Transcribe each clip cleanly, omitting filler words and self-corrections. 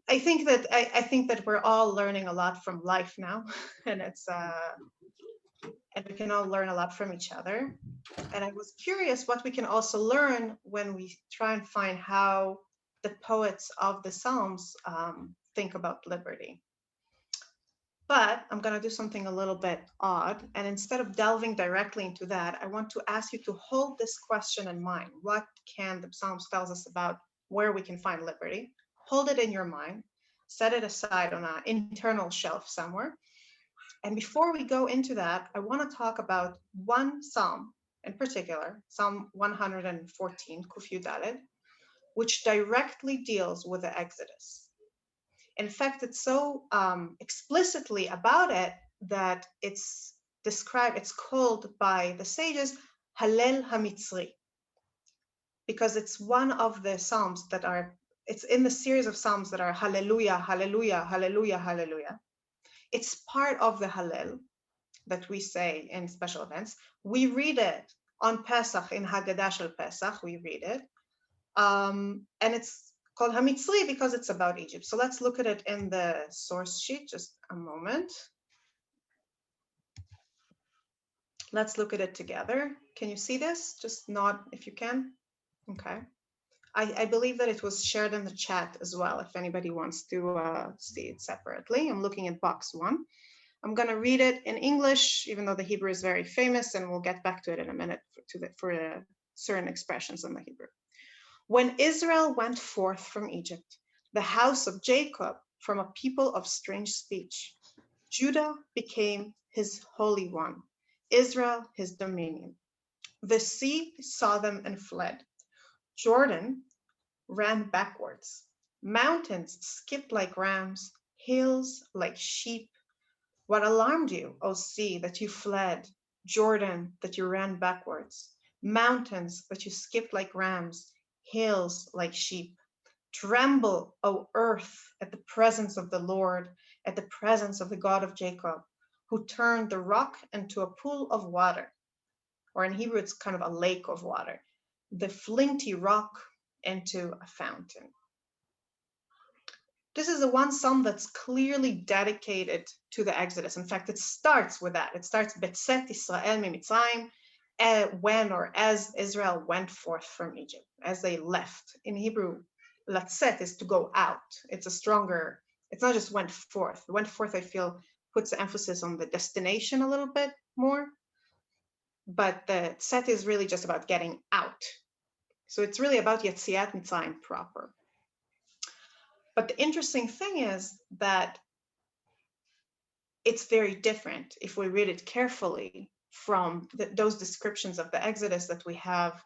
I think that we're all learning a lot from life now, and and we can all learn a lot from each other. And I was curious what we can also learn when we try and find how the poets of the Psalms think about liberty. But I'm going to do something a little bit odd. And instead of delving directly into that, I want to ask you to hold this question in mind. What can the Psalms tells us about where we can find liberty? Hold it in your mind, set it aside on an internal shelf somewhere. And before we go into that, I want to talk about one Psalm in particular, Psalm 114, Kuf Dalet, which directly deals with the Exodus. In fact, it's so explicitly about it that it's described, it's called by the sages Hallel HaMitzri, because it's one of the Psalms that are, it's in the series of Psalms that are Hallelujah, Hallelujah, Hallelujah, Hallelujah. It's part of the Hallel that we say in special events. We read it on Pesach, in Haggadah Shel Pesach, we read it. And it's called Hamitzri because it's about Egypt. So let's look at it in the source sheet, just a moment. Let's look at it together. Can you see this? Just nod if you can. Okay. I believe that it was shared in the chat as well, if anybody wants to see it separately. I'm looking at box 1. I'm going to read it in English, even though the Hebrew is very famous, and we'll get back to it in a minute for certain expressions in the Hebrew. When Israel went forth from Egypt, the house of Jacob from a people of strange speech, Judah became his holy one, Israel his dominion. The sea saw them and fled. Jordan ran backwards. Mountains skipped like rams, hills like sheep. What alarmed you, O sea, that you fled? Jordan, that you ran backwards. Mountains, that you skipped like rams, hills like sheep. Tremble, O earth, at the presence of the Lord, at the presence of the God of Jacob, who turned the rock into a pool of water, or in Hebrew, it's kind of a lake of water, the flinty rock into a fountain. This is the one psalm that's clearly dedicated to the Exodus. In fact, it starts with that. It starts, Betzet Israel Mimitzrayim, when or as Israel went forth from Egypt, as they left. In Hebrew, latzet is to go out. It's a stronger, it's not just went forth. Went forth, I feel, puts the emphasis on the destination a little bit more. But the tzet is really just about getting out. So it's really about Yetziat Mitzrayim proper. But the interesting thing is that it's very different if we read it carefully from those descriptions of the Exodus that we have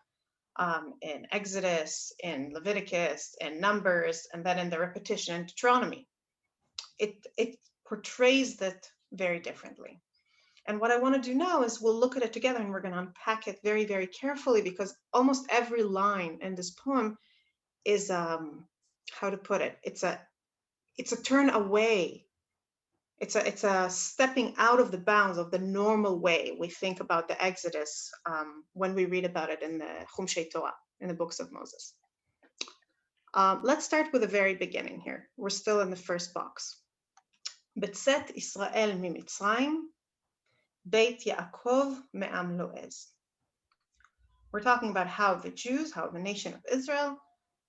in Exodus, in Leviticus, in Numbers, and then in the repetition in Deuteronomy. It portrays that very differently. And what I want to do now is we'll look at it together and we're going to unpack it very, very carefully, because almost every line in this poem is, how to put it, it's a turn away. It's a stepping out of the bounds of the normal way we think about the Exodus when we read about it in the Chumshei Torah, in the books of Moses. Let's start with the very beginning here. We're still in the first box. Betzet Israel mimitzrayim, Beit Yaakov me'am lo'ez. We're talking about how the Jews, how the nation of Israel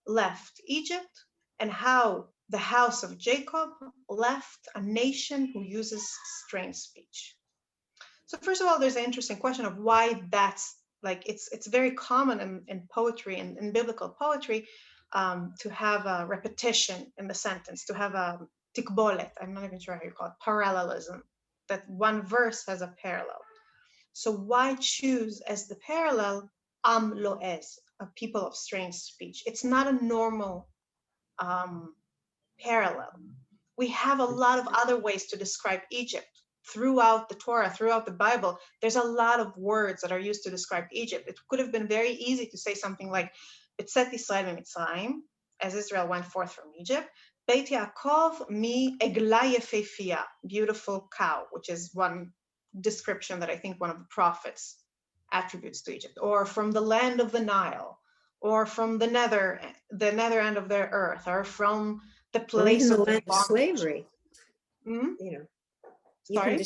left Egypt, and how the house of Jacob left a nation who uses strange speech. So first of all, there's an interesting question of why that's like, it's very common in poetry and in biblical poetry to have a repetition in the sentence, to have a tikbolet, I'm not even sure how you call it, parallelism, that one verse has a parallel. So why choose as the parallel am lo'ez, a people of strange speech? It's not a normal parallel. We have a lot of other ways to describe Egypt throughout the Torah, throughout the Bible. There's a lot of words that are used to describe Egypt. It could have been very easy to say something like Betzet Israel mimitzrayim, as Israel went forth from Egypt. Beit Yaakov mi egla yefefia, beautiful cow, which is one description that I think one of the prophets attributes to Egypt, or from the land of the Nile, or from the nether end of the earth, or from the or even place the of their land of bondage. slavery. Mhm. You know, Sorry?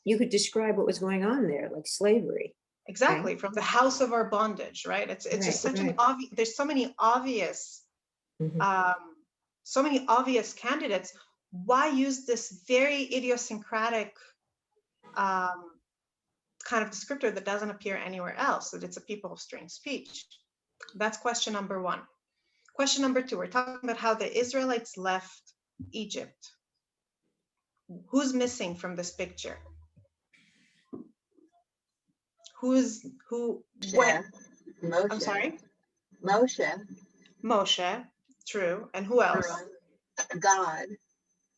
you could describe what was going on there, like slavery. Exactly, Right? from the house of our bondage, right? It's just such an obvious, there's so many obvious candidates. Why use this very idiosyncratic kind of descriptor that doesn't appear anywhere else, that it's a people of strange speech? That's question number one. Question number two, we're talking about how the Israelites left Egypt. Who's missing from this picture? Who went? Moshe. I'm sorry? Moshe. True. And who else? God.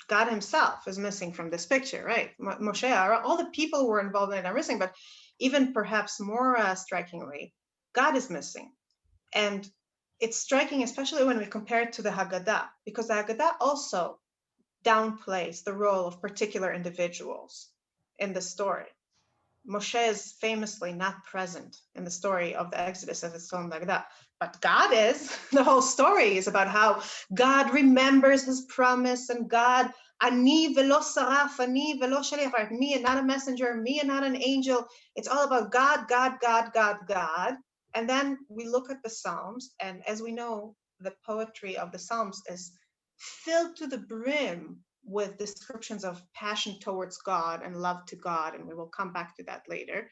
God himself is missing from this picture, right? Moshe, all the people who were involved in it are missing, but even perhaps more strikingly, God is missing. And it's striking, especially when we compare it to the Haggadah, because the Haggadah also downplays the role of particular individuals in the story. Moshe is famously not present in the story of the Exodus as it's told like that, but God is. The whole story is about how God remembers his promise, and God, ani velo saraf, ani velo shaliach, me and not a messenger, me and not an angel. It's all about God, God, God, God, God. And then we look at the Psalms, and as we know, the poetry of the Psalms is filled to the brim with descriptions of passion towards God and love to God, and we will come back to that later.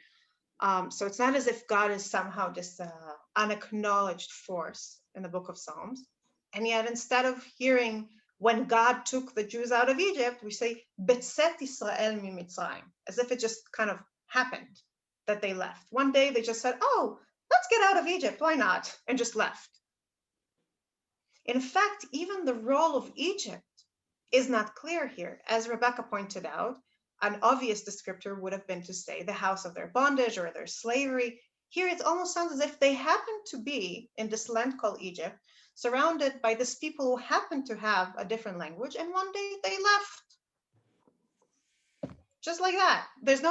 So it's not as if God is somehow just an unacknowledged force in the book of Psalms. And yet, instead of hearing when God took the Jews out of Egypt, we say, Betzet Israel mi Mitzrayim, as if it just kind of happened that they left. One day they just said, oh, let's get out of Egypt, why not? And just left. In fact, even the role of Egypt is not clear here. As Rebecca pointed out, an obvious descriptor would have been to say the house of their bondage or their slavery. Here it almost sounds as if they happen to be in this land called Egypt, surrounded by these people who happen to have a different language, and one day they left. Just like that. There's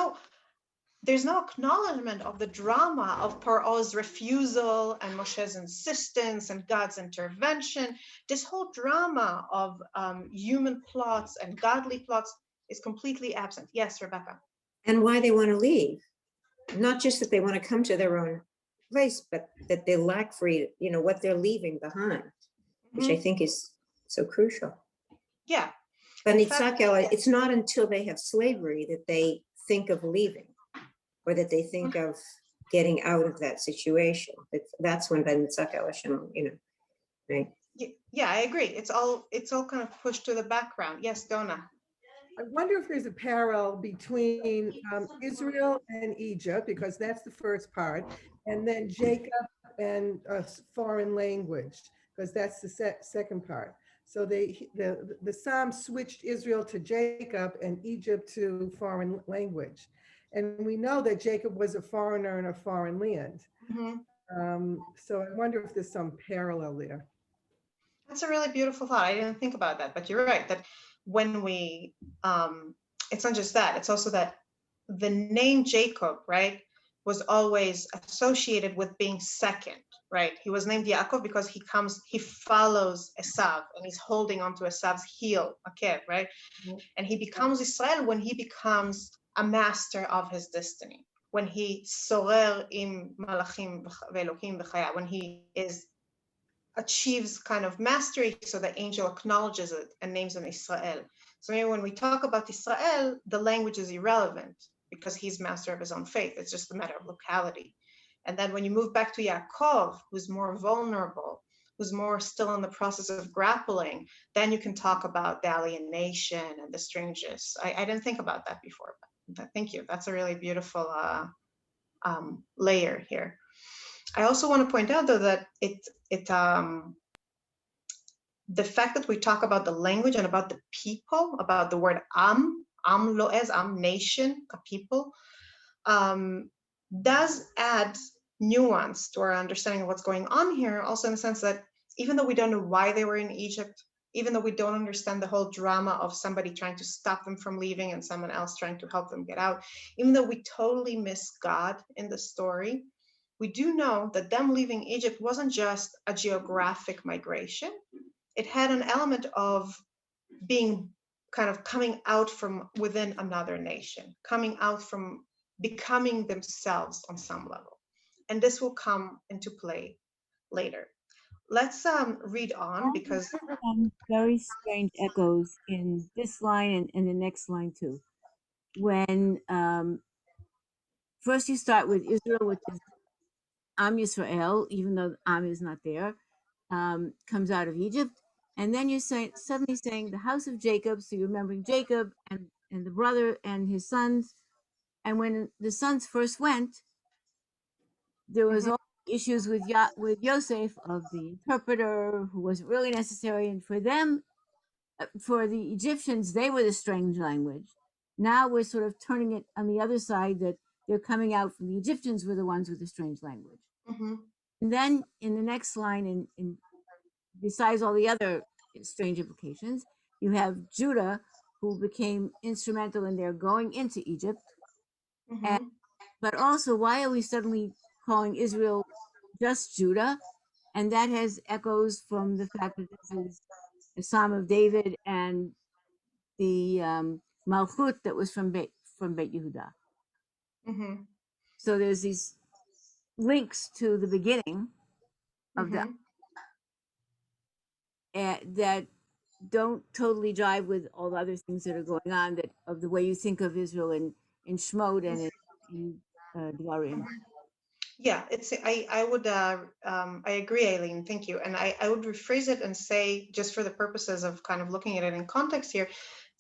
no acknowledgement of the drama of Paro's refusal and Moshe's insistence and God's intervention. This whole drama of human plots and godly plots is completely absent. Yes, Rebecca. And why they want to leave. Not just that they want to come to their own place, but that they lack freedom, what they're leaving behind, which I think is so crucial. Yeah. But it's not until they have slavery that they think of leaving, or that they think of getting out of that situation. That's when right? Yeah, I agree. It's all kind of pushed to the background. Yes, Donna. I wonder if there's a parallel between Israel and Egypt, because that's the first part, and then Jacob and a foreign language, because that's the second part. So the Psalm switched Israel to Jacob and Egypt to foreign language. And we know that Jacob was a foreigner in a foreign land. So I wonder if there's some parallel there. That's a really beautiful thought. I didn't think about that, but you're right, that when we, it's not just that, it's also that the name Jacob, right, was always associated with being second, right? He was named Yaakov because he follows Esav, and he's holding onto Esav's heel, Akev, right? And he becomes Israel when he becomes a master of his destiny, when he sorer im malachim ve'elokim v'chaya, when he achieves kind of mastery, so the angel acknowledges it and names him Israel. So maybe when we talk about Israel, the language is irrelevant because he's master of his own faith. It's just a matter of locality. And then when you move back to Yaakov, who's more vulnerable, who's more still in the process of grappling, then you can talk about the alienation and the strangeness. I didn't think about that before, but thank you. That's a really beautiful layer here. I also want to point out, though, that the fact that we talk about the language and about the people, about the word am lo'ez, nation, a people, does add nuance to our understanding of what's going on here, also in the sense that even though we don't know why they were in Egypt, even though we don't understand the whole drama of somebody trying to stop them from leaving and someone else trying to help them get out, even though we totally miss God in the story, we do know that them leaving Egypt wasn't just a geographic migration. it had an element of being kind of coming out from within another nation, coming out from becoming themselves on some level. And this will come into play later. Let's read on because Some very strange echoes in this line and the next line too. When first you start with Israel, which is Am Yisrael, even though Am is not there, comes out of Egypt. And then you're suddenly saying the house of Jacob. So you're remembering Jacob and the brother and his sons. And when the sons first went, there was all issues with with Yosef of the interpreter who wasn't really necessary. And for them, for the Egyptians, they were the strange language. Now we're sort of turning it on the other side that they're coming out from the Egyptians were the ones with the strange language. And then in the next line, besides all the other strange implications, you have Judah, who became instrumental in their going into Egypt. But also, why are we suddenly calling Israel just Judah? And that has echoes from the fact that this is a Psalm of David and the Malchut that was from Beit Yehuda. So there's these links to the beginning of the that don't totally jive with all the other things that are going on, that of the way you think of Israel in Shmot and in Dvarim. Yeah, it's I would I agree, Aileen, thank you. And I would rephrase it and say, just for the purposes of kind of looking at it in context here,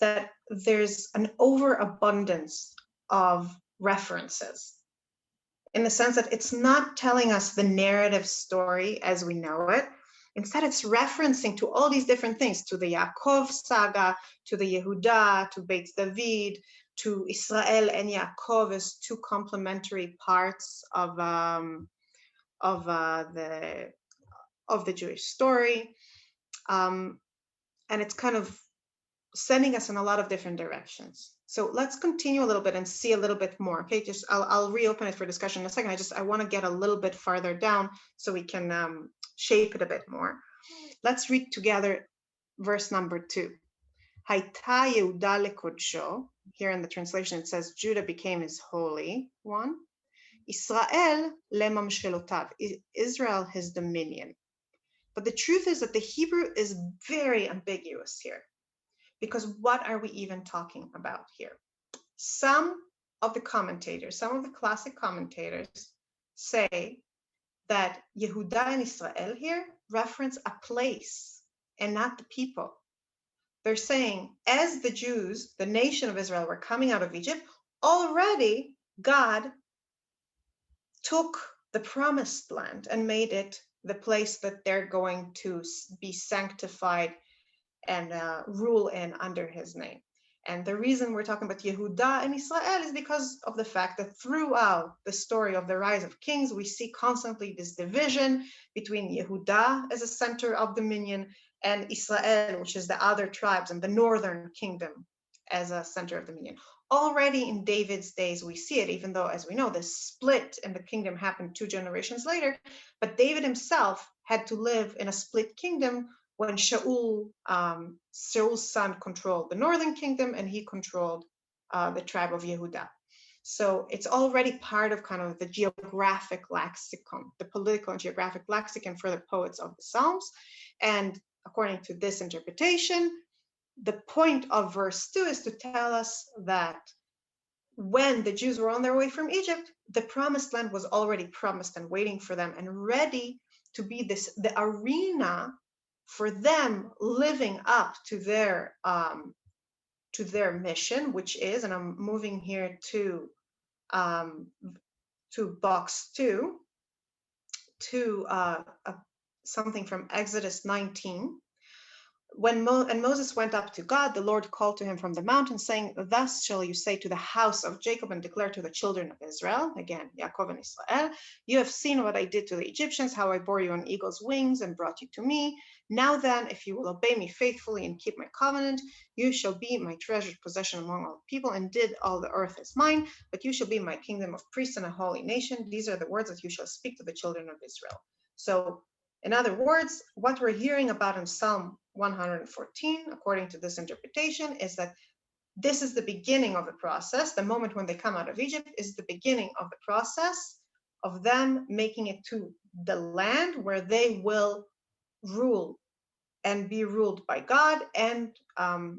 that there's an overabundance of references in the sense that it's not telling us the narrative story as we know it. Instead, it's referencing to all these different things, to the Yaakov saga, to the Yehuda, to Beit David, to Israel and Yaakov as two complementary parts of the Jewish story, and it's kind of sending us in a lot of different directions. So let's continue a little bit and see a little bit more. Okay, just I'll reopen it for discussion in a second. I want to get a little bit farther down so we can shape it a bit more. Let's read together verse number 2. Haita Yehuda lekodsho. Here in the translation it says Judah became his holy one. Israel lemamshelotav. Israel his dominion. But the truth is that the Hebrew is very ambiguous here, because what are we even talking about here? Some of the commentators, some of the classic commentators say that Yehuda and Israel here reference a place and not the people. They're saying, as the Jews, the nation of Israel, were coming out of Egypt, already God took the promised land and made it the place that they're going to be sanctified and rule in under his name. And the reason we're talking about Yehuda and Israel is because of the fact that throughout the story of the rise of kings, we see constantly this division between Yehuda as a center of dominion and Israel, which is the other tribes and the northern kingdom as a center of dominion. Already in David's days, we see it, even though, as we know, the split in the kingdom happened 2 generations later. But David himself had to live in a split kingdom when Shaul's son controlled the northern kingdom and he controlled the tribe of Yehuda. So it's already part of kind of the geographic lexicon, the political and geographic lexicon for the poets of the Psalms. And according to this interpretation, the point of verse 2 is to tell us that when the Jews were on their way from Egypt, the promised land was already promised and waiting for them and ready to be the arena for them living up to their mission, which is, and I'm moving here to box 2, to something from Exodus 19. When Moses went up to God, the Lord called to him from the mountain, saying, "Thus shall you say to the house of Jacob and declare to the children of Israel," again, Yaakov and Israel, "You have seen what I did to the Egyptians, how I bore you on eagle's wings and brought you to me. Now then, if you will obey me faithfully and keep my covenant, you shall be my treasured possession among all people. Indeed, all the earth is mine, but you shall be my kingdom of priests and a holy nation. These are the words that you shall speak to the children of Israel." So In other words, what we're hearing about in Psalm 114, according to this interpretation, is that this is the beginning of the process. The moment when they come out of Egypt is the beginning of the process of them making it to the land where they will rule and be ruled by God and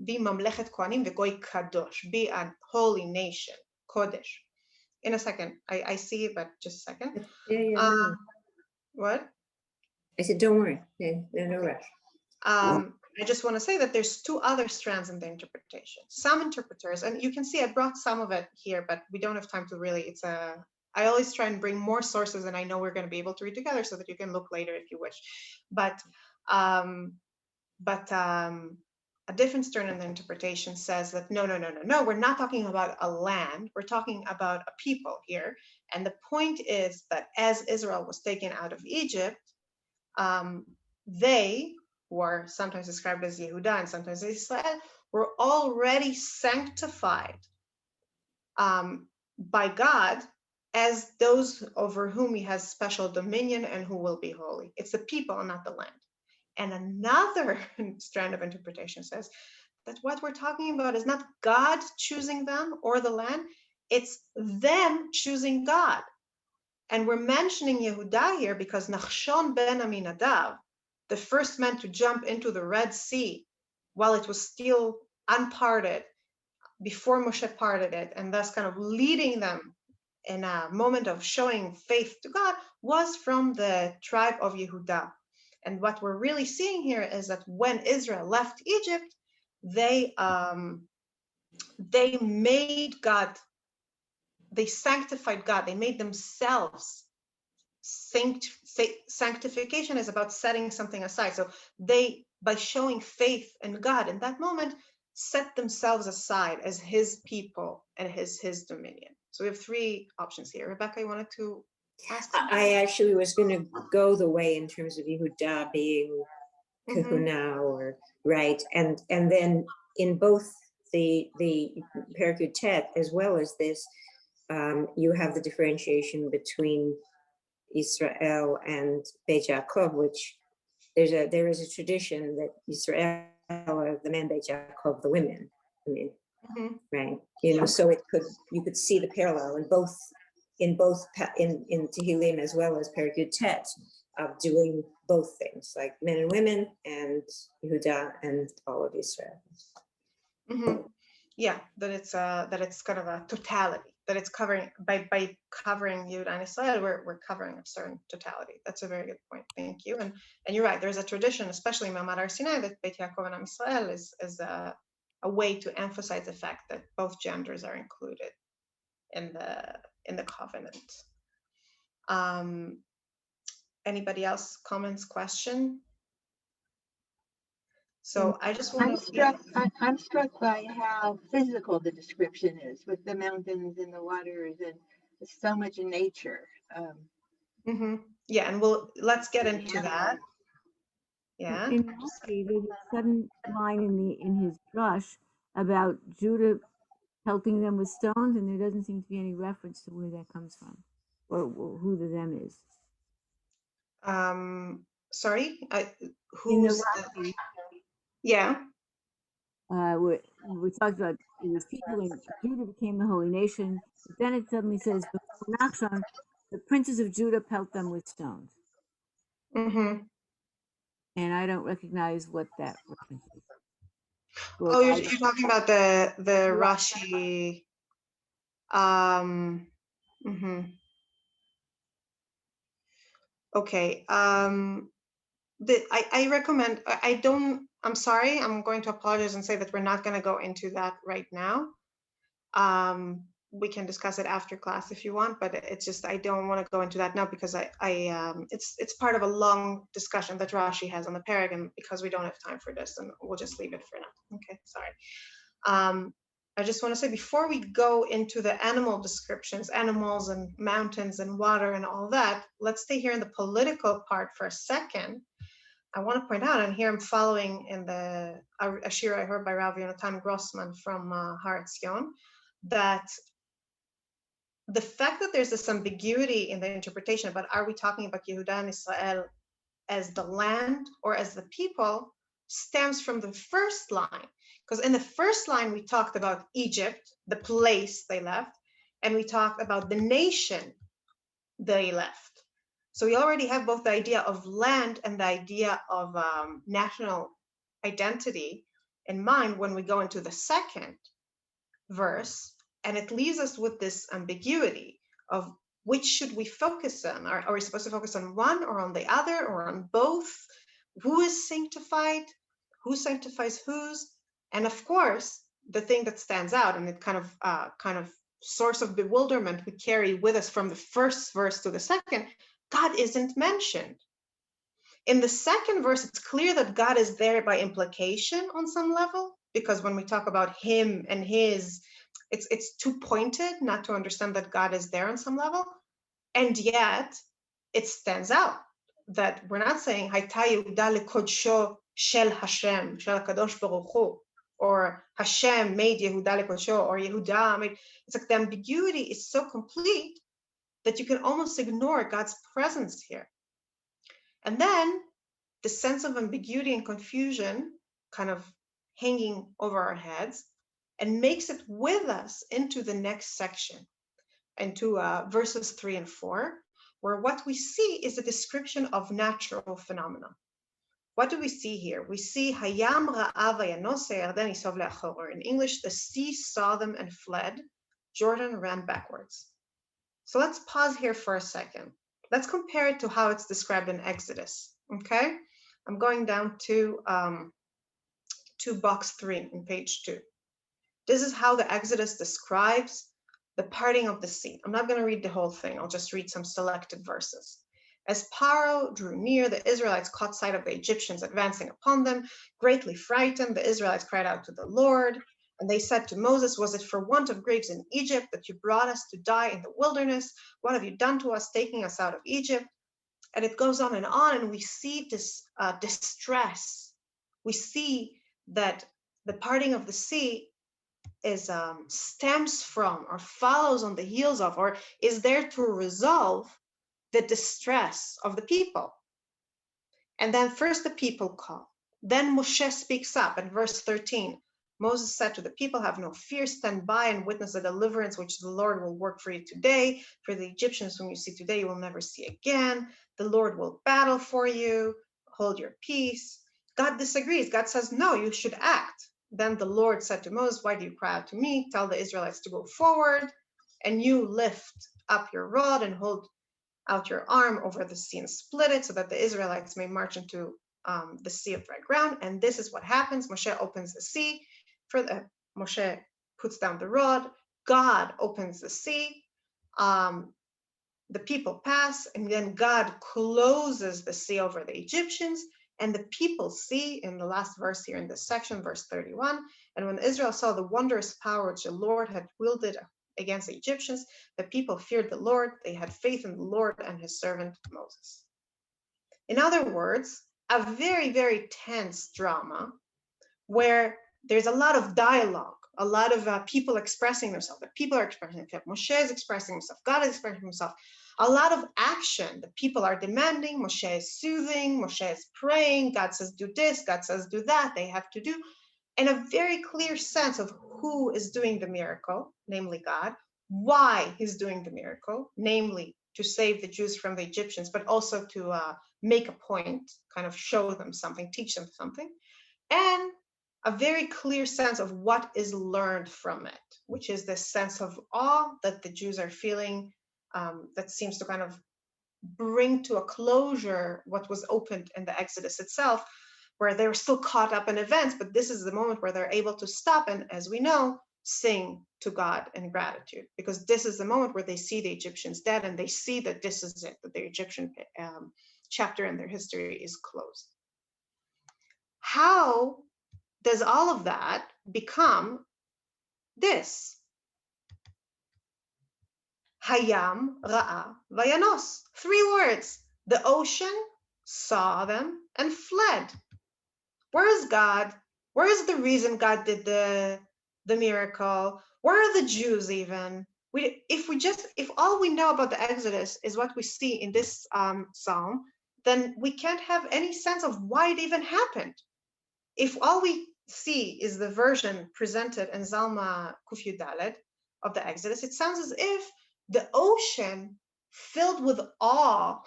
be Mamlechet Kohanim v'Goy Kadosh, be a holy nation, Kodesh. In a second, I see it, but just a second. Yeah, no. What? I said, don't worry, no rush. I just want to say that there's two other strands in the interpretation. Some interpreters, and you can see I brought some of it here, but we don't have time to really, I always try and bring more sources and I know we're going to be able to read together so that you can look later if you wish. But a different strand in the interpretation says that no, we're not talking about a land, we're talking about a people here. And the point is that as Israel was taken out of Egypt, they were sometimes described as Yehuda and sometimes as Israel, were already sanctified by God as those over whom he has special dominion and who will be holy. It's the people and not the land. And another strand of interpretation says that what we're talking about is not God choosing them or the land, it's them choosing God. And we're mentioning Yehuda here because Nachshon ben Aminadav, the first man to jump into the Red Sea while it was still unparted, before Moshe parted it, and thus kind of leading them in a moment of showing faith to God, was from the tribe of Yehuda. And what we're really seeing here is that when Israel left Egypt, they made God, they sanctified God, they made themselves sanctification is about setting something aside. So they, by showing faith in God in that moment, set themselves aside as his people and his dominion. So we have three options here. Rebecca, you wanted to ask something? I actually was going to go the way in terms of Yehuda being kahuna, or right, and then in both the Perikut Tet as well as this, you have the differentiation between Israel and Beit Yaakov, which there is a tradition that Israel are the men, Beit Yaakov the women. I mean, right? So you could see the parallel in Tehillim as well as Perikut Tet of doing both things, like men and women and Yehuda and all of Israel. Yeah, that it's kind of a totality, that it's covering by covering Yehuda and Israel, we're covering a certain totality. That's a very good point. Thank you. And you're right. There's a tradition, especially in Ma'amad Har Sinai, that Beit Yaakov and Am Yisrael is a way to emphasize the fact that both genders are included in the covenant. Anybody else? Comments? Question? So I just want to. I'm struck by how physical the description is, with the mountains and the waters and so much in nature. Yeah, and let's get into that. Yeah. In Rashi, there's a sudden line in his drush about Judah helping them with stones, and there doesn't seem to be any reference to where that comes from or who the them is. Sorry, who's Rashi? Yeah. We talked about it was people and Judah became the holy nation, but then it suddenly says before Nachshon, the princes of Judah pelt them with stones. And I don't recognize what that reference is. Oh, you're talking about the Rashi. Okay. I recommend. I'm sorry. I'm going to apologize and say that we're not going to go into that right now. We can discuss it after class if you want, but it's just I don't want to go into that now because it's part of a long discussion that Rashi has on the Perek, and because we don't have time for this, then we'll just leave it for now. Okay, sorry. I just want to say before we go into the animal descriptions, animals and mountains and water and all that, let's stay here in the political part for a second. I want to point out, and here I'm following in a shir I heard by Rav Yonatan Grossman from Har Etzion, that the fact that there's this ambiguity in the interpretation about are we talking about Yehuda and Israel as the land or as the people stems from the first line. Because in the first line, we talked about Egypt, the place they left, and we talked about the nation they left. So we already have both the idea of land and the idea of national identity in mind when we go into the second verse, and it leaves us with this ambiguity of which should we focus on? Are we supposed to focus on one or on the other or on both? Who is sanctified? Who sanctifies whose? And of course, the thing that stands out and it kind of source of bewilderment we carry with us from the first verse to the second, God isn't mentioned. In the second verse, it's clear that God is there by implication on some level, because when we talk about him and his, it's too pointed not to understand that God is there on some level. And yet it stands out that we're not saying Hayta Yehuda lekodsho shel Hashem, shel HaKadosh Baruch Hu, or Hashem made Yehuda lekodsho, or Yehuda made. It's like the ambiguity is so complete that you can almost ignore God's presence here. And then the sense of ambiguity and confusion kind of hanging over our heads and makes it with us into the next section, into verses 3 and 4, where what we see is a description of natural phenomena. What do we see here? We see Hayam ra'a vayanos ha'yarden yisov le'achor, or in English, the sea saw them and fled, Jordan ran backwards. So let's pause here for a second. Let's compare it to how it's described in Exodus, okay? I'm going down to box 3 in page 2. This is how the Exodus describes the parting of the sea. I'm not going to read the whole thing. I'll just read some selected verses. As Pharaoh drew near, the Israelites caught sight of the Egyptians advancing upon them. Greatly frightened, the Israelites cried out to the Lord, and they said to Moses, "Was it for want of graves in Egypt that you brought us to die in the wilderness? What have you done to us, taking us out of Egypt?" And it goes on, and we see this distress. We see that the parting of the sea is stems from or follows on the heels of or is there to resolve the distress of the people. And then first the people call. Then Moshe speaks up in verse 13. Moses said to the people, "Have no fear, stand by and witness the deliverance which the Lord will work for you today. For the Egyptians whom you see today, you will never see again. The Lord will battle for you. Hold your peace." God disagrees. God says, "No, you should act." Then the Lord said to Moses, "Why do you cry out to me? Tell the Israelites to go forward, and you lift up your rod and hold out your arm over the sea and split it so that the Israelites may march into the sea of dry ground." And this is what happens. Moshe opens the sea. Moshe puts down the rod. God opens the sea. The people pass, and then God closes the sea over the Egyptians. And the people see in the last verse here in this section, verse 31, "And when Israel saw the wondrous power which the Lord had wielded against the Egyptians, the people feared the Lord. They had faith in the Lord and his servant Moses." In other words, a very, very tense drama where there's a lot of dialogue, a lot of people expressing themselves. The people are expressing themselves. Moshe is expressing himself. God is expressing himself. A lot of action. The people are demanding. Moshe is soothing. Moshe is praying. God says, "Do this." God says, "Do that." They have to do. And a very clear sense of who is doing the miracle, namely God, why he's doing the miracle, namely to save the Jews from the Egyptians, but also to make a point, kind of show them something, teach them something. And a very clear sense of what is learned from it, which is this sense of awe that the Jews are feeling, that seems to kind of bring to a closure what was opened in the Exodus itself, where they were still caught up in events, but this is the moment where they're able to stop and, as we know, sing to God in gratitude, because this is the moment where they see the Egyptians dead and they see that this is it, that the Egyptian chapter in their history is closed. How does all of that become this? Hayam ra'a vayanos. 3 words. The ocean saw them and fled. Where is God? Where is the reason God did the miracle? Where are the Jews even? If all we know about the Exodus is what we see in this psalm, then we can't have any sense of why it even happened. If all we see is the version presented in Zalma Kuf Yud Daled of the Exodus, it sounds as if the ocean, filled with awe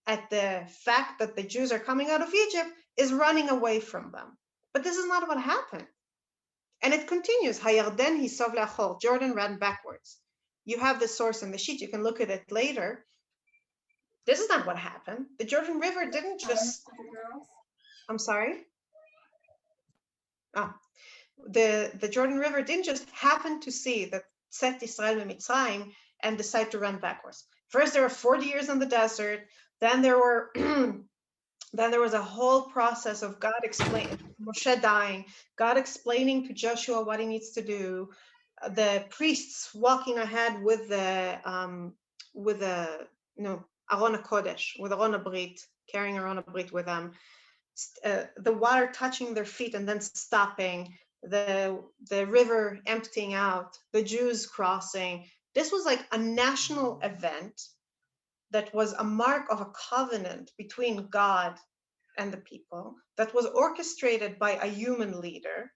at the fact that the Jews are coming out of Egypt, is running away from them. But this is not what happened. And it continues, Hayarden hisov le'achor, Jordan ran backwards. You have the source in the sheet, you can look at it later. This is not what happened. The Jordan River didn't just, I'm sorry? The Jordan River didn't just happen to see that Set Israel Mitzrayim and decide to run backwards. First, there were 40 years in the desert. Then there were, then there was a whole process of God explaining, Moshe dying, God explaining to Joshua what he needs to do, the priests walking ahead with the Aron HaKodesh, with Aron HaBrit, carrying Aron HaBrit with them, the water touching their feet and then stopping, the river emptying out, the Jews crossing. This was like a national event that was a mark of a covenant between God and the people, that was orchestrated by a human leader,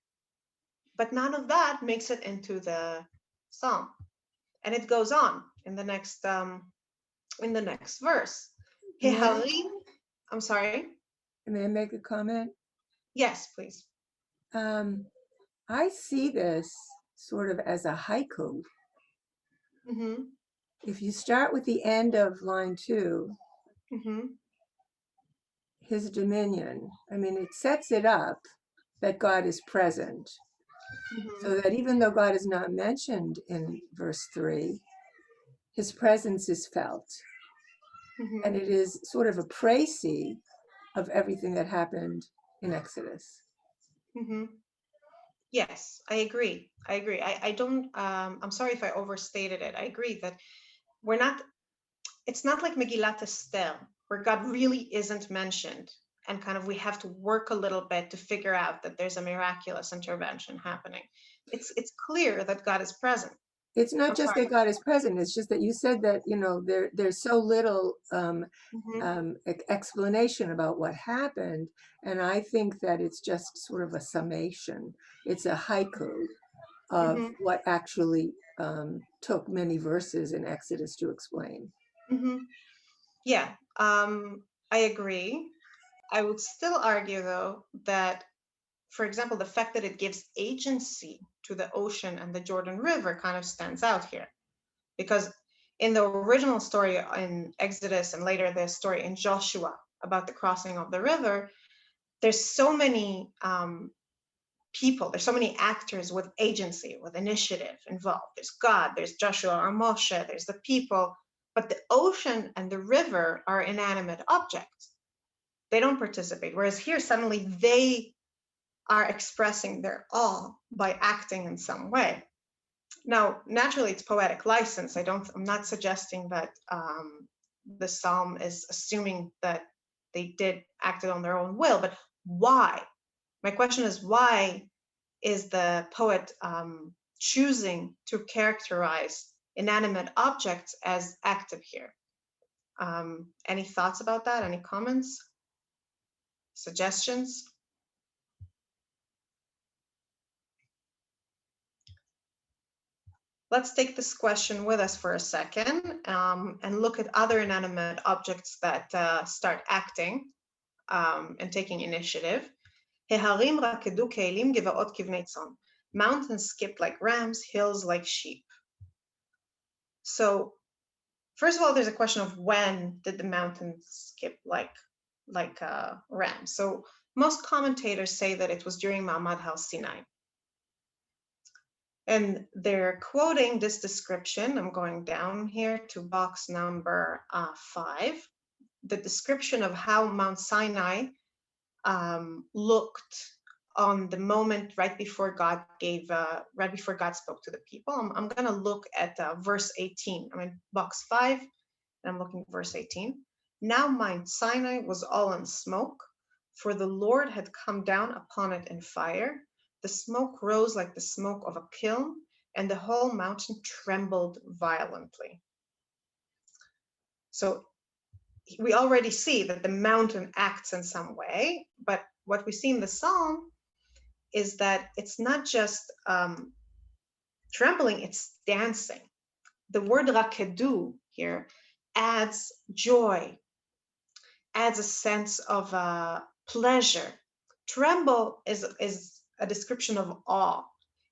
but none of that makes it into the psalm. And it goes on in the next verse. I'm sorry. May I make a comment? Yes, please. I see this sort of as a haiku. Mm-hmm. If you start with the end of line 2, Mm-hmm. his dominion, I mean, it sets it up that God is present. Mm-hmm. So that even though God is not mentioned in verse 3, his presence is felt. Mm-hmm. And it is sort of a précis of everything that happened in Exodus. Mm-hmm. Yes, I agree. I don't, I'm sorry if I overstated it. I agree that it's not like Megillat Esther, where God really isn't mentioned. And kind of we have to work a little bit to figure out that there's a miraculous intervention happening. It's clear that God is present. It's not just that God is present. It's just that you said that, there's so little explanation about what happened. And I think that it's just sort of a summation. It's a haiku of what actually took many verses in Exodus to explain. Mm-hmm. Yeah, I agree. I would still argue, though, that, for example, the fact that it gives agency to the ocean and the Jordan River kind of stands out here. Because in the original story in Exodus and later the story in Joshua about the crossing of the river, there's so many people, there's so many actors with agency, with initiative involved. There's God, there's Joshua or Moshe, there's the people, but the ocean and the river are inanimate objects. They don't participate. Whereas here, suddenly they are expressing their awe by acting in some way. Now, naturally, it's poetic license. I'm not suggesting that the psalm is assuming that they acted on their own will, but why? My question is, why is the poet choosing to characterize inanimate objects as active here? Any thoughts about that? Any comments? Suggestions? Let's take this question with us for a second and look at other inanimate objects that start acting and taking initiative. Mountains skipped like rams, hills like sheep. So first of all, there's a question of when did the mountains skip like rams. So most commentators say that it was during Ma'amad Har Sinai. And they're quoting this description. I'm going down here to box number 5. The description of how Mount Sinai looked on the moment right before God spoke to the people. I'm going to look at verse 18. I'm in box 5, and I'm looking at verse 18. Now Mount Sinai was all in smoke, for the Lord had come down upon it in fire. The smoke rose like the smoke of a kiln, and the whole mountain trembled violently. So we already see that the mountain acts in some way, but what we see in the psalm is that it's not just trembling, it's dancing. The word rakedu here adds joy, adds a sense of pleasure. Tremble is a description of awe.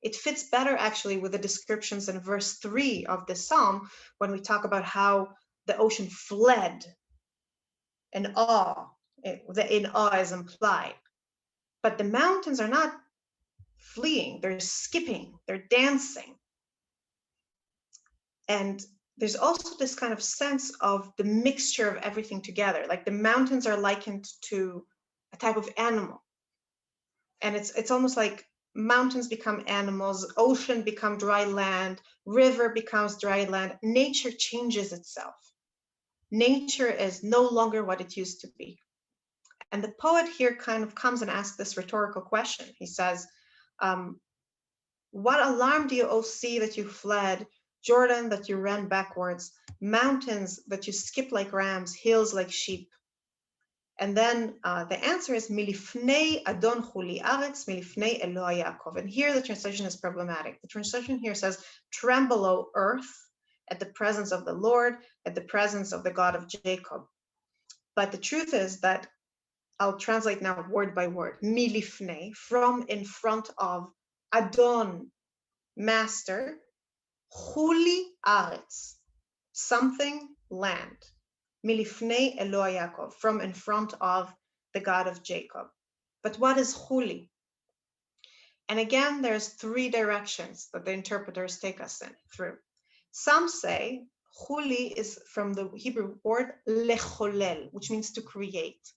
It fits better actually with the descriptions in verse 3 of the psalm when we talk about how the ocean fled. And awe, the in awe is implied. But the mountains are not fleeing, they're skipping, they're dancing. And there's also this kind of sense of the mixture of everything together. Like the mountains are likened to a type of animal. And it's almost like mountains become animals, ocean become dry land, river becomes dry land. Nature changes itself. Nature is no longer what it used to be. And the poet here kind of comes and asks this rhetorical question. He says, what alarm do you, O sea, that you fled, Jordan, that you ran backwards, mountains that you skip like rams, hills like sheep? And then the answer is, milifnei Adon Chuli Aretz, milifnei Eloi Yaakov. And here the translation is problematic. The translation here says, tremble, O earth, at the presence of the Lord, at the presence of the God of Jacob. But the truth is that I'll translate now word by word. Milifnei, from in front of, Adon, master, Chuli Aretz, something, land. Milifnei Eloi Yaakov, from in front of the God of Jacob. But what is Chuli? And again, there's three directions that the interpreters take us in through. Some say Chuli is from the Hebrew word lecholel, which means to create.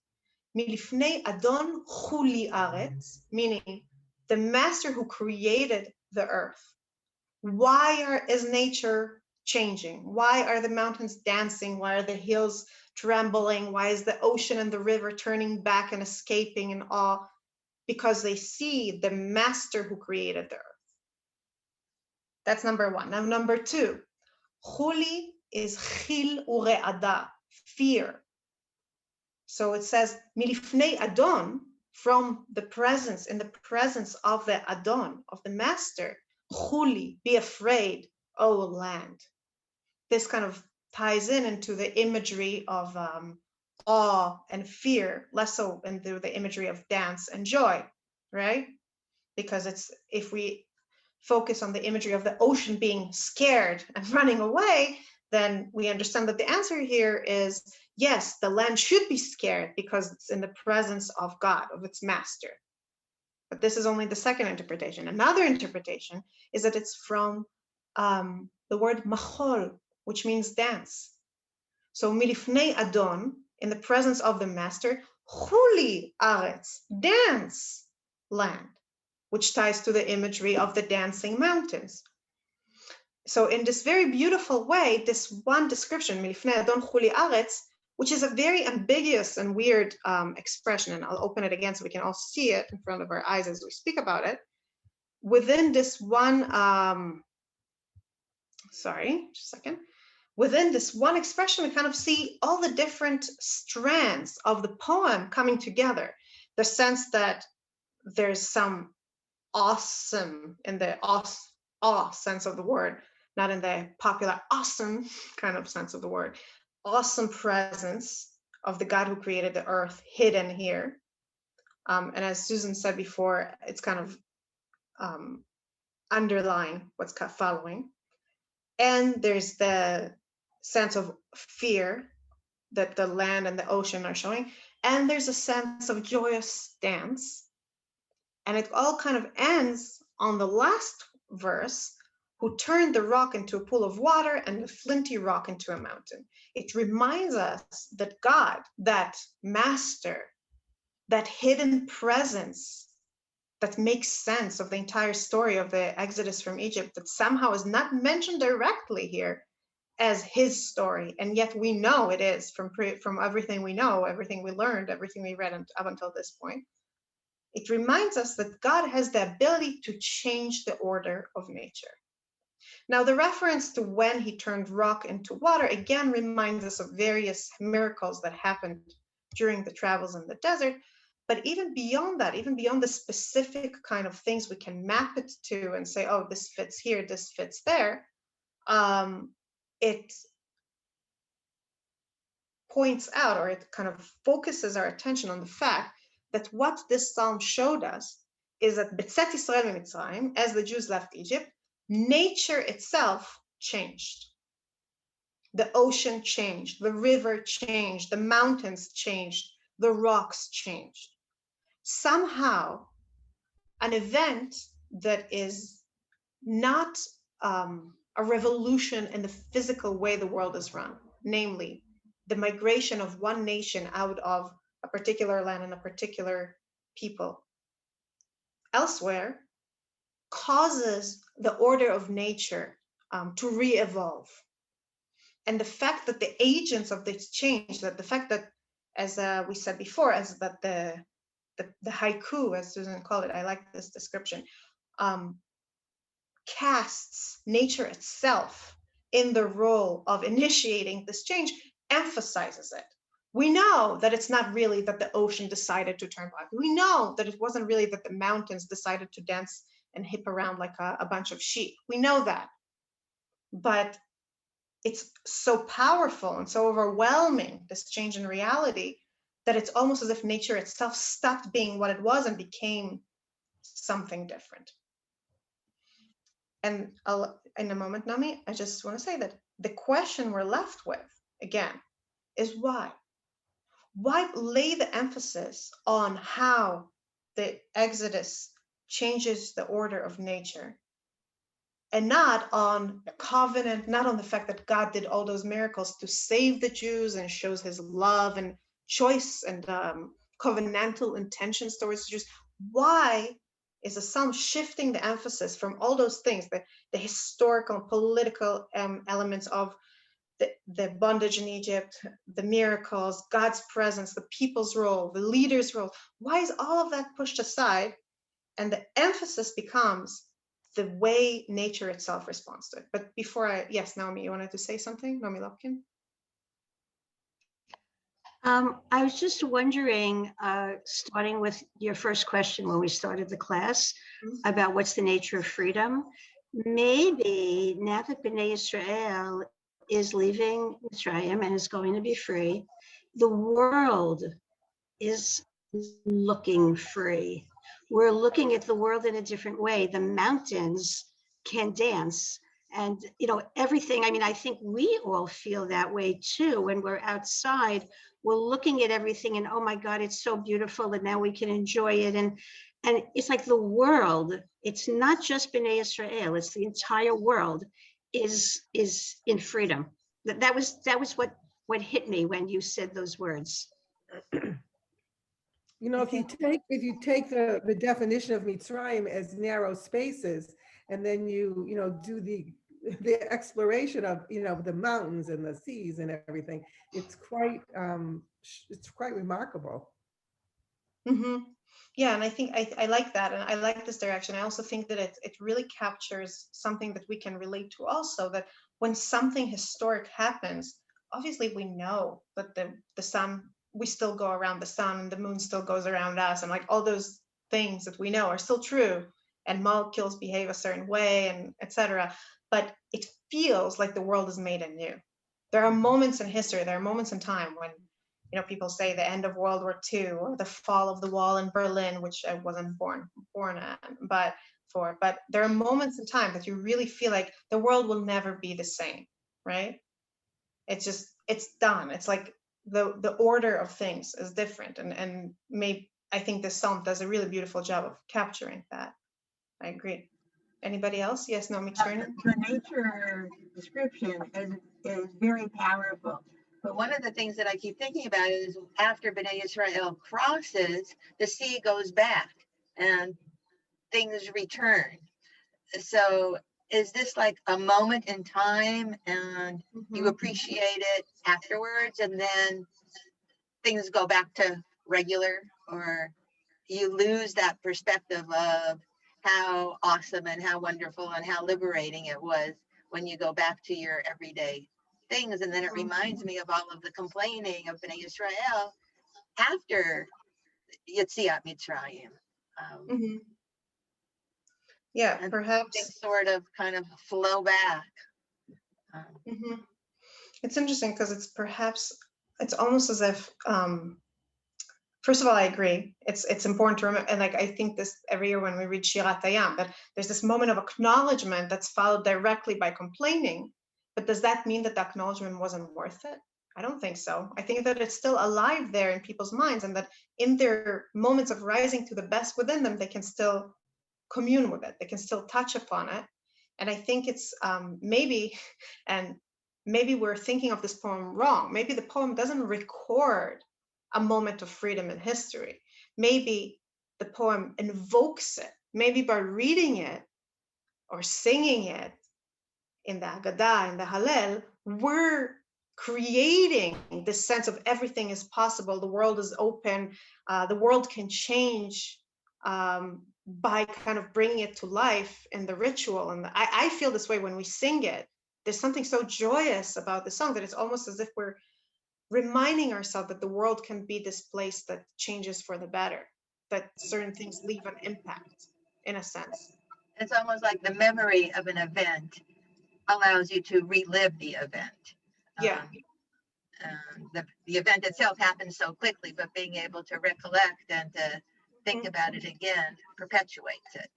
Milifnei Adon Chuli Aretz, meaning the master who created the earth. Why is nature changing? Why are the mountains dancing? Why are the hills trembling? Why is the ocean and the river turning back and escaping in awe? Because they see the master who created the earth. That's number one. Now, number two, Chuli is chil ure'ada, fear. So it says, milifnei Adon, from the presence, in the presence of the Adon, of the master, Chuli, be afraid, O land. This kind of ties into the imagery of awe and fear, less so into the imagery of dance and joy, right? Because if we focus on the imagery of the ocean being scared and running away, then we understand that the answer here is, yes, the land should be scared because it's in the presence of God, of its master. But this is only the second interpretation. Another interpretation is that it's from the word machol, which means dance. So milifnei Adon, in the presence of the master, chuli aretz, dance land, which ties to the imagery of the dancing mountains. So in this very beautiful way, this one description, milifnei Adon chuli aretz, which is a very ambiguous and weird expression, and I'll open it again so we can all see it in front of our eyes as we speak about it. Within this one, within this one expression, we kind of see all the different strands of the poem coming together. The sense that there's some awesome in the awe sense of the word, not in the popular awesome kind of sense of the word. Awesome presence of the God who created the earth hidden here. And as Susan said before, it's kind of underlying what's following. And there's the sense of fear that the land and the ocean are showing. And there's a sense of joyous dance. And it all kind of ends on the last verse, who turned the rock into a pool of water and the flinty rock into a mountain. It reminds us that God, that master, that hidden presence that makes sense of the entire story of the Exodus from Egypt, that somehow is not mentioned directly here as his story. And yet we know it is from everything we know, everything we learned, everything we read up until this point. It reminds us that God has the ability to change the order of nature. Now, the reference to when he turned rock into water again reminds us of various miracles that happened during the travels in the desert. But even beyond that, even beyond the specific kind of things we can map it to and say, oh, this fits here, this fits there, it points out, or it kind of focuses our attention on the fact that what this psalm showed us is that B'tzet Yisrael miMitzrayim, as the Jews left Egypt, nature itself changed. The ocean changed, the river changed, the mountains changed, the rocks changed. Somehow, an event that is not a revolution in the physical way the world is run, namely the migration of one nation out of a particular land and a particular people elsewhere, causes the order of nature to re-evolve. And the fact that the agents of this change, that the fact that, as we said before, as that the haiku, as Susan called it, I like this description, casts nature itself in the role of initiating this change, emphasizes it. We know that it's not really that the ocean decided to turn black. We know that it wasn't really that the mountains decided to dance and hip around like a bunch of sheep. We know that. But it's so powerful and so overwhelming, this change in reality, that it's almost as if nature itself stopped being what it was and became something different. And in a moment, Nami, I just want to say that the question we're left with, again, is why? Why lay the emphasis on how the Exodus changes the order of nature, and not on the covenant, not on the fact that God did all those miracles to save the Jews and shows his love and choice and covenantal intentions towards the Jews? Why is the psalm shifting the emphasis from all those things, the historical and political elements of the bondage in Egypt, the miracles, God's presence, the people's role, the leader's role? Why is all of that pushed aside? And the emphasis becomes the way nature itself responds to it. But before yes, Naomi, you wanted to say something? Naomi Lopkin? I was just wondering, starting with your first question when we started the class, about what's the nature of freedom. Maybe now that Bnei Israel is leaving Mitzrayim and is going to be free, the world is looking free. We're looking at the world in a different way. The mountains can dance and, you know, everything. I mean, I think we all feel that way too. When we're outside, we're looking at everything and, oh my God, it's so beautiful. And now we can enjoy it. And it's like the world, it's not just Bnei Israel, it's the entire world is in freedom. That was what hit me when you said those words. You know, if you take the definition of Mitzrayim as narrow spaces, and then you do the exploration of the mountains and the seas and everything, it's quite remarkable. Mm-hmm. Yeah, and I think I like that, and I like this direction. I also think that it really captures something that we can relate to also, that when something historic happens, obviously we know that the sun, we still go around the sun, and the moon still goes around us, and like all those things that we know are still true, and molecules behave a certain way, and etc. But it feels like the world is made anew. There are moments in history, there are moments in time when, people say the end of World War II or the fall of the wall in Berlin, which I wasn't born at, but there are moments in time that you really feel like the world will never be the same, right? It's done. It's like the order of things is different, and maybe I think this psalm does a really beautiful job of capturing that. I agree. Anybody else? Yes, Naomi Turner. The nature description is very powerful. But one of the things that I keep thinking about is after Bnei Israel crosses, the sea goes back and things return. So is this like a moment in time and you appreciate it afterwards and then things go back to regular, or you lose that perspective of how awesome and how wonderful and how liberating it was when you go back to your everyday things. And then it reminds me of all of the complaining of Bnei Israel after Yetziat Mitzrayim. Yeah, And perhaps. things sort of kind of flow back. It's interesting because it's almost as if, first of all, I agree. It's important to remember, and like I think this every year when we read Shirat Hayam, that there's this moment of acknowledgement that's followed directly by complaining. But does that mean that the acknowledgement wasn't worth it? I don't think so. I think that it's still alive there in people's minds, and that in their moments of rising to the best within them, they can still commune with it. They can still touch upon it. And I think it's maybe we're thinking of this poem wrong. Maybe the poem doesn't record a moment of freedom in history. Maybe the poem invokes it. Maybe by reading it or singing it in the Haggadah, in the Hallel, we're creating this sense of everything is possible. The world is open. The world can change by kind of bringing it to life in the ritual. And I feel this way when we sing it. There's something so joyous about the song that it's almost as if we're reminding ourselves that the world can be this place that changes for the better, that certain things leave an impact, in a sense. It's almost like the memory of an event allows you to relive the event. Yeah. The event itself happens so quickly, but being able to recollect and to think about it again perpetuates it.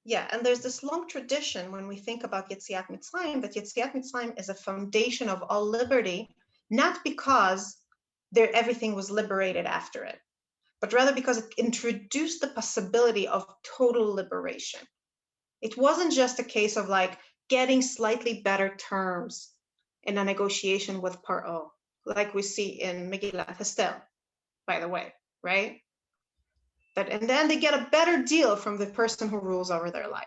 Yeah, and there's this long tradition when we think about Yetziat Mitzrayim, that Yetziat Mitzrayim is a foundation of all liberty, not because everything was liberated after it, but rather because it introduced the possibility of total liberation. It wasn't just a case of like getting slightly better terms in a negotiation with Paro, like we see in Megillat Esther, by the way, right? And then they get a better deal from the person who rules over their life.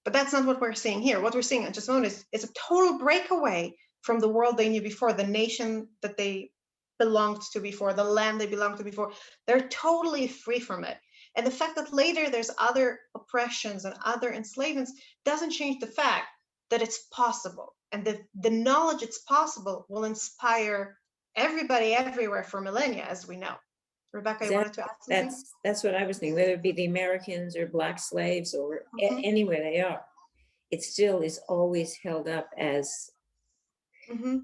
But that's not what we're seeing here. What we're seeing in just a moment is a total breakaway from the world they knew before, the nation that they belonged to before, the land they belonged to before. They're totally free from it. And the fact that later there's other oppressions and other enslavements doesn't change the fact that it's possible. And the knowledge it's possible will inspire everybody everywhere for millennia, as we know. Rebecca, you wanted to add something? That's what I was thinking, whether it be the Americans or Black slaves or anywhere they are, it still is always held up as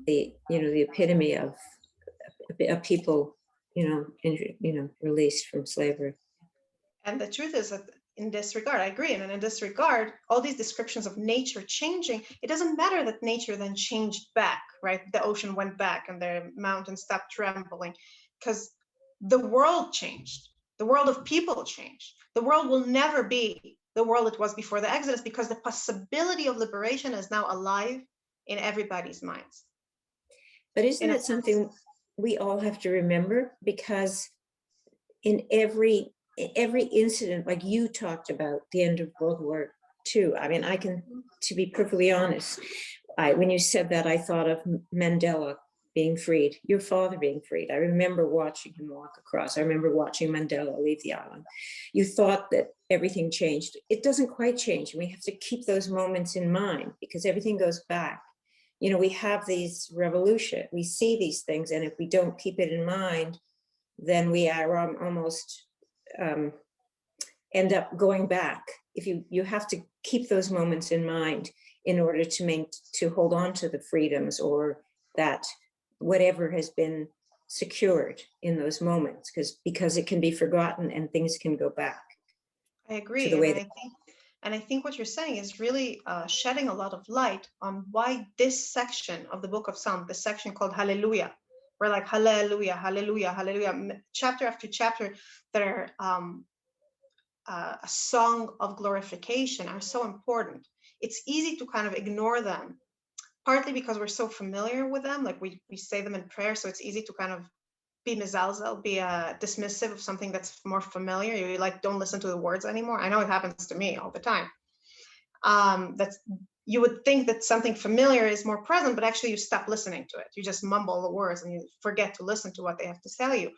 the epitome of a people, released from slavery. And the truth is that in this regard, I agree. And in this regard, all these descriptions of nature changing, it doesn't matter that nature then changed back, right? The ocean went back and the mountains stopped trembling, because the world changed. The world of people changed. The world will never be the world it was before the Exodus, because the possibility of liberation is now alive in everybody's minds. But isn't it something we all have to remember? Because in every incident, like you talked about the end of World War II, I mean, to be perfectly honest, when you said that, I thought of Mandela being freed, your father being freed. I remember watching him walk across. I remember watching Mandela leave the island. You thought that everything changed. It doesn't quite change. And we have to keep those moments in mind, because everything goes back. We have these revolution, we see these things, and if we don't keep it in mind, then we are almost end up going back. If you have to keep those moments in mind in order to hold on to the freedoms, or that whatever has been secured in those moments, because it can be forgotten and things can go back. I agree. And I think what you're saying is really shedding a lot of light on why this section of the book of Psalms, the section called Hallelujah, we're like Hallelujah, Hallelujah, Hallelujah, chapter after chapter that are a song of glorification, are so important. It's easy to kind of ignore them, partly because we're so familiar with them, like we say them in prayer, so it's easy to kind of be mezalzel, be dismissive of something that's more familiar. You like don't listen to the words anymore. I know it happens to me all the time. You would think that something familiar is more present, but actually you stop listening to it. You just mumble the words and you forget to listen to what they have to tell you.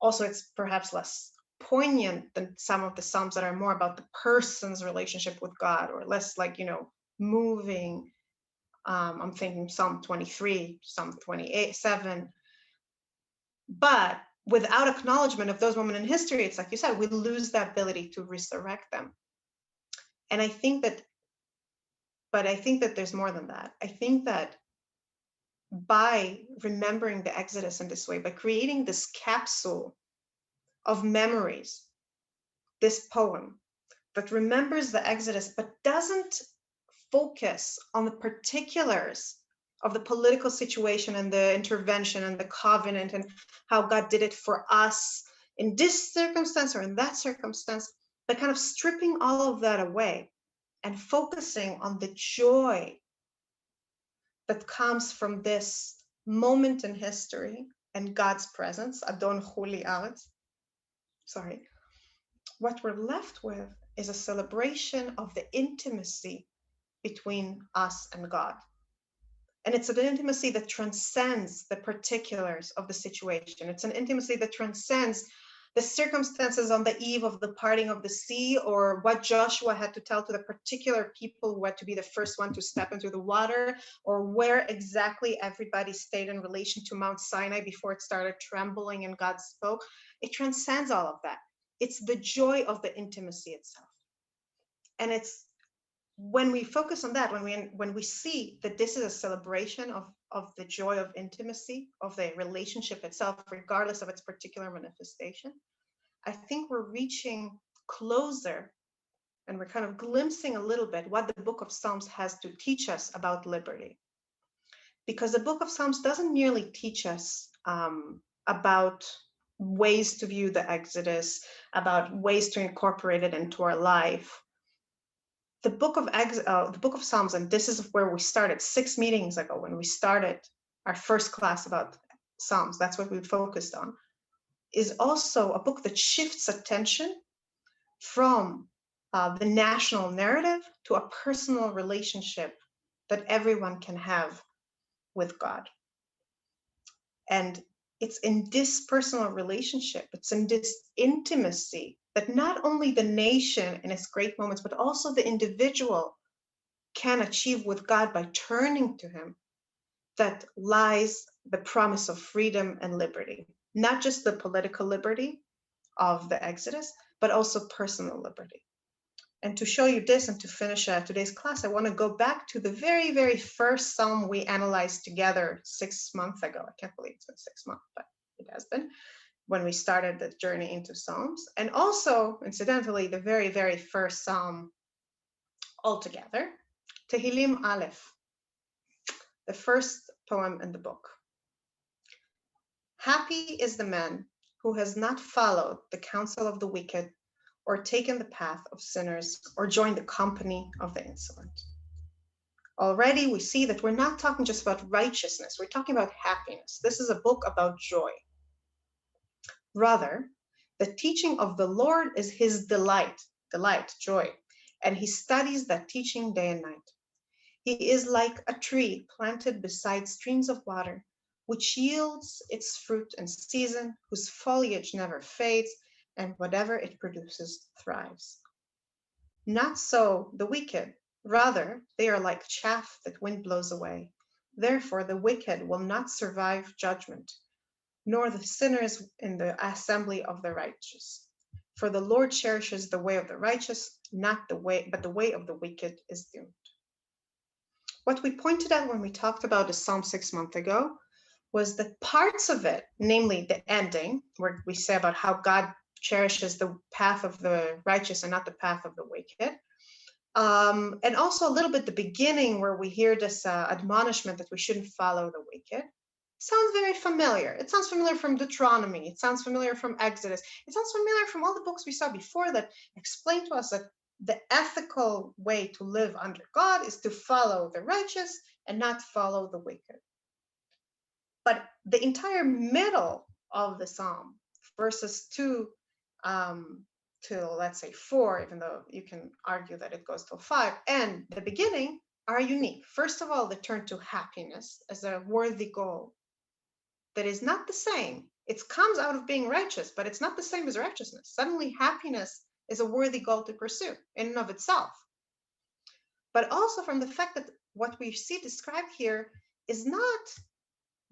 Also, it's perhaps less poignant than some of the Psalms that are more about the person's relationship with God, or less like, moving. I'm thinking Psalm 23, Psalm 28, 7. But without acknowledgement of those moments in history, it's like you said, we lose the ability to resurrect them. And I think that there's more than that. I think that by remembering the Exodus in this way, by creating this capsule of memories, this poem that remembers the Exodus, but doesn't focus on the particulars of the political situation and the intervention and the covenant and how God did it for us in this circumstance or in that circumstance, but kind of stripping all of that away and focusing on the joy that comes from this moment in history and God's presence, Adon Chuli Aretz. Sorry. What we're left with is a celebration of the intimacy between us and God. And it's an intimacy that transcends the particulars of the situation. It's an intimacy that transcends the circumstances on the eve of the parting of the sea, or what Joshua had to tell to the particular people who had to be the first one to step into the water, or where exactly everybody stayed in relation to Mount Sinai before it started trembling and God spoke. It transcends all of that. It's the joy of the intimacy itself. And it's when we focus on that, when we see that this is a celebration of the joy of intimacy, of the relationship itself, regardless of its particular manifestation, I think we're reaching closer and we're kind of glimpsing a little bit what the book of Psalms has to teach us about liberty. Because the book of Psalms doesn't merely teach us about ways to view the Exodus, about ways to incorporate it into our life. The book of Psalms, and this is where we started 6 meetings ago when we started our first class about Psalms, that's what we focused on, is also a book that shifts attention from the national narrative to a personal relationship that everyone can have with God. And it's in this personal relationship, it's in this intimacy that not only the nation in its great moments, but also the individual can achieve with God by turning to him, that lies the promise of freedom and liberty. Not just the political liberty of the Exodus, but also personal liberty. And to show you this and to finish today's class, I want to go back to the very, very first psalm we analyzed together 6 months ago. I can't believe it's been 6 months, but it has been, when we started the journey into Psalms. And also, incidentally, the very, very first psalm altogether, Tehillim Aleph, the first poem in the book. Happy is the man who has not followed the counsel of the wicked, or taken the path of sinners, or joined the company of the insolent. Already we see that we're not talking just about righteousness, we're talking about happiness. This is a book about joy. Rather, the teaching of the Lord is his delight, joy, and he studies that teaching day and night. He is like a tree planted beside streams of water, which yields its fruit in season, whose foliage never fades, and whatever it produces thrives. Not so the wicked. Rather, they are like chaff that wind blows away. Therefore, the wicked will not survive judgment, nor the sinners in the assembly of the righteous. For the Lord cherishes the way of the righteous, but the way of the wicked is doomed. What we pointed out when we talked about the Psalm 6 months ago was that parts of it, namely the ending, where we say about how God cherishes the path of the righteous and not the path of the wicked, and also a little bit the beginning where we hear this admonishment that we shouldn't follow the wicked, sounds very familiar. It sounds familiar from Deuteronomy. It sounds familiar from Exodus. It sounds familiar from all the books we saw before that explain to us that the ethical way to live under God is to follow the righteous and not follow the wicked. But the entire middle of the psalm, verses 2 till, let's say, 4, even though you can argue that it goes till 5, and the beginning are unique. First of all, the turn to happiness as a worthy goal that is not the same. It comes out of being righteous, but it's not the same as righteousness. Suddenly, happiness is a worthy goal to pursue in and of itself. But also from the fact that what we see described here is not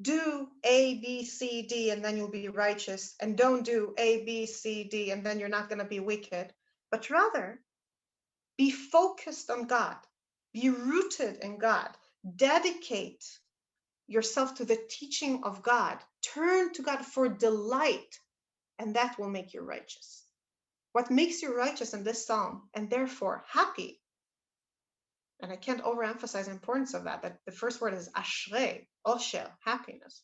do A, B, C, D, and then you'll be righteous, and don't do A, B, C, D, and then you're not going to be wicked, but rather be focused on God, be rooted in God, dedicate yourself to the teaching of God, turn to God for delight, and that will make you righteous. What makes you righteous in this psalm, and therefore happy, and I can't overemphasize the importance of that the first word is ashrei, osher, happiness,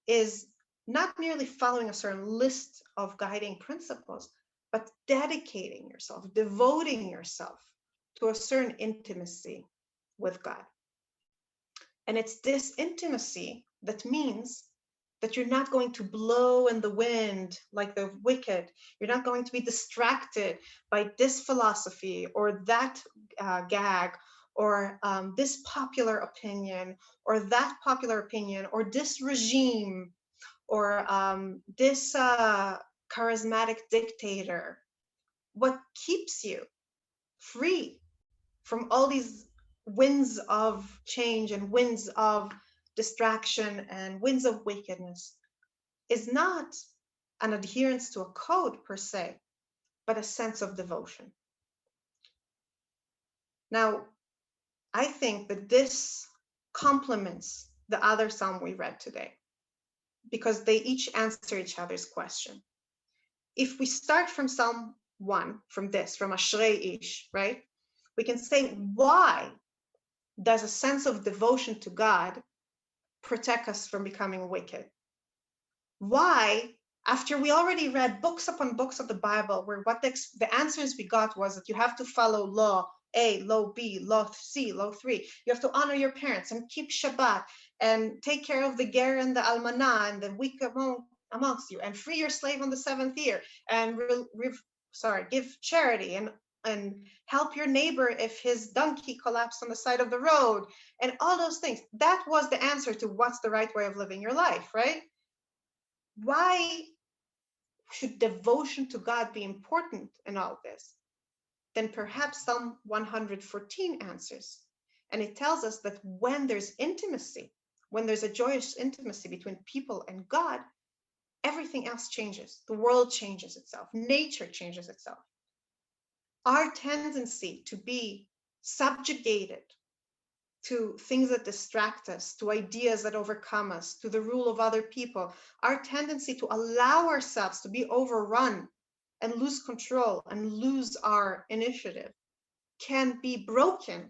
is not merely following a certain list of guiding principles, but dedicating yourself, devoting yourself to a certain intimacy with God. And it's this intimacy that means that you're not going to blow in the wind like the wicked. You're not going to be distracted by this philosophy or that gag or this popular opinion or that popular opinion or this regime or this charismatic dictator. What keeps you free from all these winds of change and winds of distraction and winds of wickedness is not an adherence to a code per se, but a sense of devotion. Now, I think that this complements the other psalm we read today because they each answer each other's question. If we start from Psalm 1, from Ashrei Ish, right? We can say, why does a sense of devotion to God protect us from becoming wicked? Why, after we already read books upon books of the Bible, where what the answers we got was that you have to follow law A, law B, law C, law 3. You have to honor your parents and keep Shabbat and take care of the ger and the almanah and the weak amongst you and free your slave on the 7th year and give charity and help your neighbor if his donkey collapsed on the side of the road and all those things. That was the answer to what's the right way of living your life, right? Why should devotion to God be important in all this? Then perhaps Psalm 114 answers. And it tells us that when there's intimacy, when there's a joyous intimacy between people and God, everything else changes. The world changes itself. Nature changes itself. Our tendency to be subjugated to things that distract us, to ideas that overcome us, to the rule of other people, our tendency to allow ourselves to be overrun and lose control and lose our initiative can be broken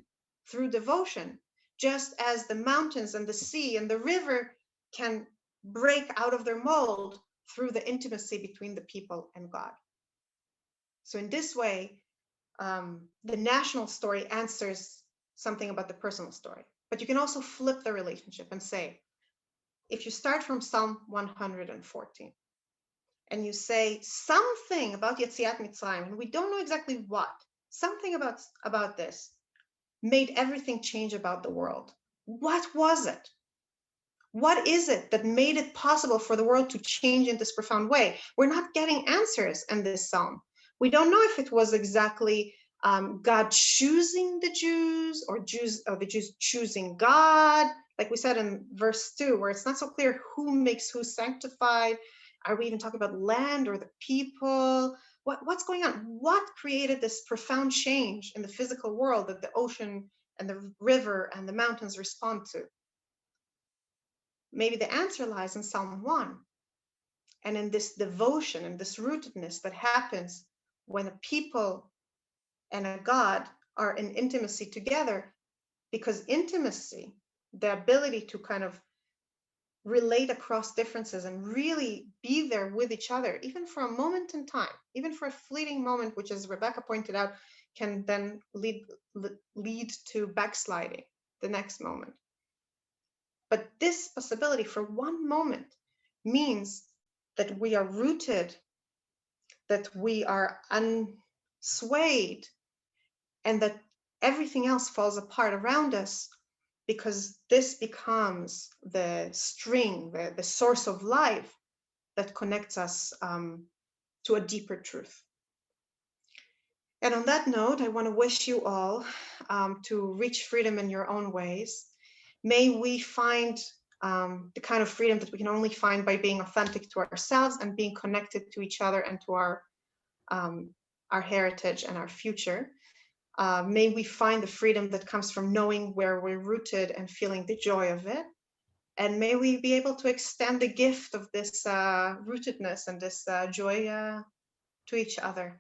through devotion, just as the mountains and the sea and the river can break out of their mold through the intimacy between the people and God. So in this way, the national story answers something about the personal story. But you can also flip the relationship and say, if you start from Psalm 114 and you say something about Yetziat Mitzrayim, and we don't know exactly what, something about this made everything change about the world. What was it? What is it that made it possible for the world to change in this profound way? We're not getting answers in this psalm. We don't know if it was exactly God choosing the Jews or the Jews choosing God, like we said in verse 2, where it's not so clear who makes who sanctified. Are we even talking about land or the people? What's going on? What created this profound change in the physical world that the ocean and the river and the mountains respond to? Maybe the answer lies in Psalm 1 and in this devotion and this rootedness that happens when a people and a God are in intimacy together, because intimacy, the ability to kind of relate across differences and really be there with each other, even for a moment in time, even for a fleeting moment, which, as Rebecca pointed out, can then lead to backsliding the next moment. But this possibility for one moment means that we are rooted, that we are unswayed, and that everything else falls apart around us, because this becomes the string, the source of life that connects us to a deeper truth. And on that note, I want to wish you all to reach freedom in your own ways. May we find the kind of freedom that we can only find by being authentic to ourselves and being connected to each other and to our heritage and our future. May we find the freedom that comes from knowing where we're rooted and feeling the joy of it. And may we be able to extend the gift of this rootedness and this joy to each other.